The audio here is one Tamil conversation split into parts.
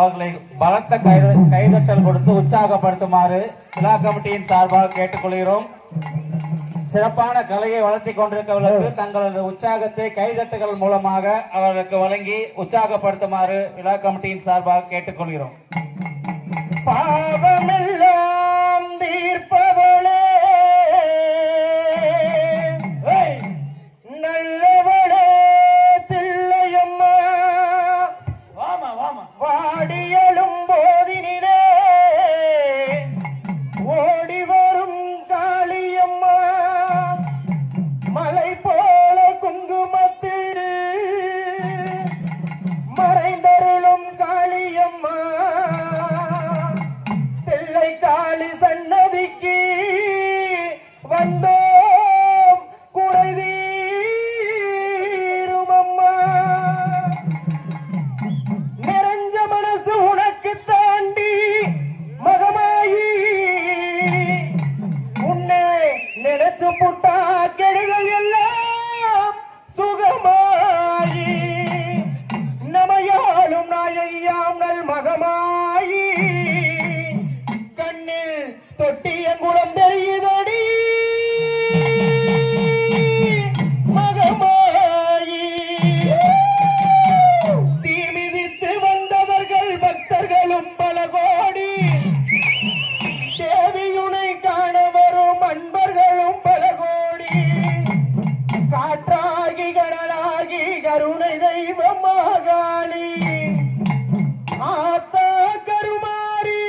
அவர்களை பலத்த கைதட்டல் கொடுத்து உற்சாகப்படுத்துமாறு விழா கமிட்டியின் சார்பாக கேட்டுக்கொள்கிறோம். சிறப்பான கலையை வளர்த்தி கொண்டிருக்கவர்களுக்கு தங்களது உற்சாகத்தை கைதட்டுகள் மூலமாக அவர்களுக்கு வழங்கி உற்சாகப்படுத்துமாறு விழா கமிட்டியின் சார்பாக கேட்டுக்கொள்கிறோம். பாவமெல்லாம் தீர்ப்பவளே, நல்லவளே தில்லையம்மா, வாடியலும் போதினிலே ஓடி வரும் காளியம்மா, மலை போல குங்குமத்தில் மறைந்தருளும் காளியம்மா, தில்லை காளி சன்னதிக்கு வந்தோம் குறைதீரும் அம்மா. நிறைஞ்ச மனசு உனக்கு தாண்டி மகமாயி, உன்னை நினைச்சு புட்டா கெடுகள் எல்லாம் சுகமாயி, நமையாலும் நாயையாம் நல் மகமாயி, கண்ணில் தொட்டிய குளம் தெரியுதடி மகமாயி. தீ மிதித்து வந்தவர்கள் பக்தர்களும் பல கோடி, தேவியுனை காண வரும் அன்பர்களும் பல கோடி, காற்றாகி கடலாகி கருணை தெய்வம் மாகாளி, ஆத்தா கருமாறி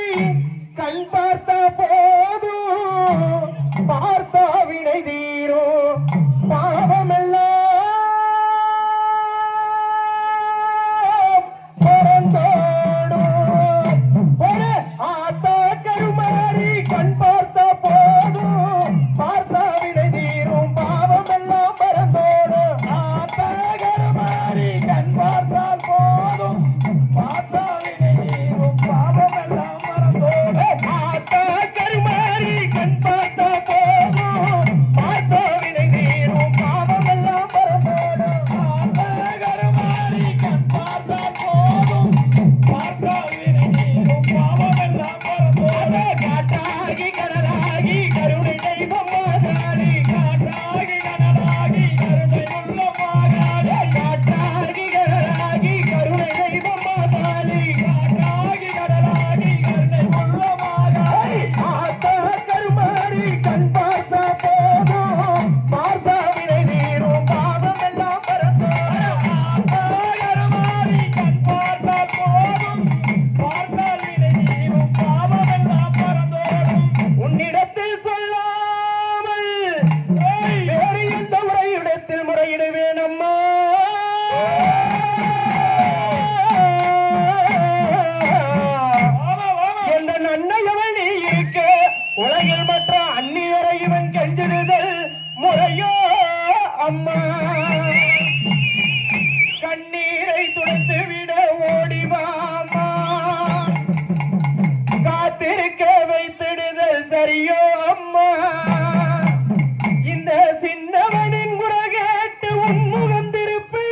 கண் பார்த்த போதும் பார்த்தா வினை தீரும், பாவமெல்லாம் பறந்தோடும். ஆத்தா கருமாறி கண் பார்த்த போதும் பார்த்தா வினை தீரும், பாவமெல்லாம் பறந்தோடும். ஆத்தா கருமாறி கண் பார்த்தால் போதும் பார்த்தா வினை தீரும், பாவமெல்லாம் பறந்தோடும். ஆத்தா கருமாறி கண் பார்த்த போதும் பார்த்தா வினை தீரும், பாவமெல்லாம் பறந்தோடும். ஆத்தா கருமாறி கண் பார்த்தால் போதும் பார்த்தா வினை தீரும், பாவமெல்லாம் பறந்தோடும். காட்டாகி கடலாகி கருணை தெய்வம் மாகாளி, காட்டாகி கடலாகி கருணை உள்ள மாகாளி, காட்டாகி கடலாகி கருணை தெய்வம் மாகாளி, காட்டாகி கடலாகி கருணை உள்ள மாகாளி, ஆத்தா கருமாறி கண் பார்த்த போதும் பார்த்தா வினை தீரும், பாவமெல்லாம் பறந்தோடும். ஆத்தா கருமாறி கண் பார்த்த போதும் பார்த்தால் வினை தீரும், பாவமெல்லாம் பறந்தோடும். உன்னிடத்தில் சொல்லாமல் வேறு எந்த முறையிடத்தில் முறையிடுவேன் அம்மா. என்ற நன்னையவள் நீ இருக்க உலகில் மற்ற அந்நியரை இவன் கெஞ்சிடுதல் முறையோ அம்மா. கண்ணீரை துடைத்து விட ஓடிவாமா, காத்திருக்க வைத்திடுதல் சரியோ அம்மா. இந்த சின்னவனின் குறை கேட்டு உன்முகம் திருப்பு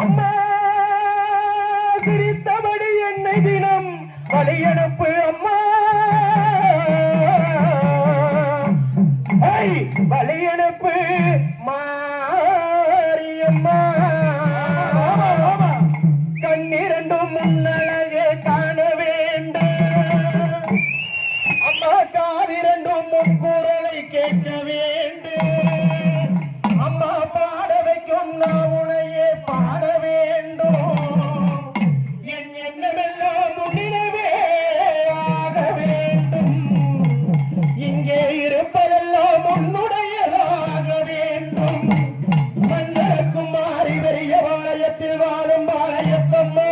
அம்மா, சிரித்தபடி என்னை தினம் வழியனுப்பு அம்மா. வழியனுப்பு மாரியம்மா, கண்ணிரண்டும் முன்னழகே காண வேண்டும் அம்மா, காதிரண்டும் முன்குரலை கேட்க வேண்டும் அம்மா, பாட வைக்கும் நான் உனையே பாட வேண்டும், என் எண்ணமெல்லாம் முன்னிலவே ஆக வேண்டும், இங்கே இருப்பதெல்லாம் உன்னுடையதாக வேண்டும், மன்னருக்கும் மாறி பெரிய வாளையத்தில் வாழும் வாழையத்தம்மா.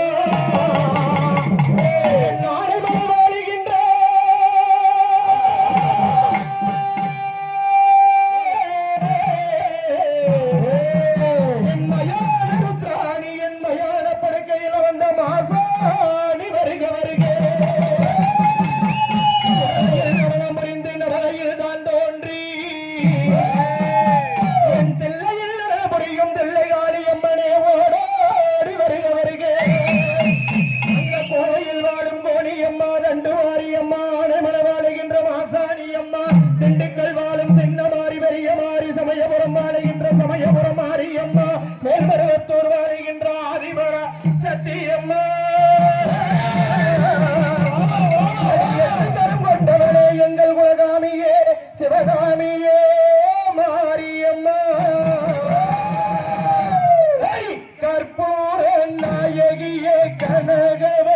கனகவ